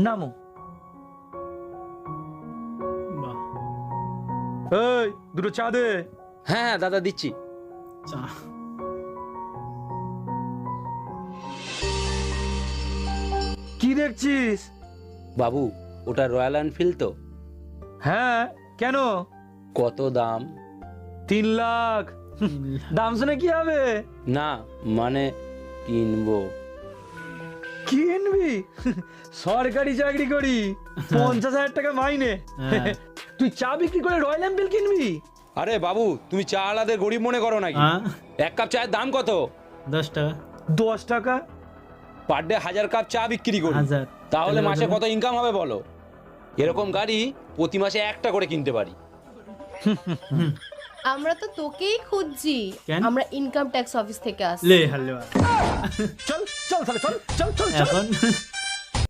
নামো। বাহ, এই দুটো চা দে। হ্যাঁ হ্যাঁ দাদা দিচ্ছি। চা। কি দেখছিস? বাবু ওটা রয়্যাল এনফিল্ড তো? হ্যাঁ, কেন? কত দাম? 3 লাখ। দাম শুনে কি হবে? না মানে কিনবো। কিনবি? সরকারি চাকরি করি, 50,000 টাকা মাইনে, হ্যাঁ। তুই চা বিক্রি করে রয়্যাল এনফিল্ড কিনবি? আরে বাবু তুমি চা আলাদের গরিব মনে করো নাকি? হ্যাঁ, এক কাপ চায়ের দাম কত? 10 টাকা। 10 টাকা? পার ডে 1000 কাপ চা বিক্রি করি, 1000। তাহলে তাহলে মাসে কত? কত ইনকাম হবে বলো? এরকম গাড়ি প্রতি মাসে একটা করে কিনতে পারি। আমরা তো তোকেই খুঁজছি। কেন? আমরা ইনকাম ট্যাক্স অফিস থেকে আসছি। লে হাল্লে চল চল চল চল চল চল। এখন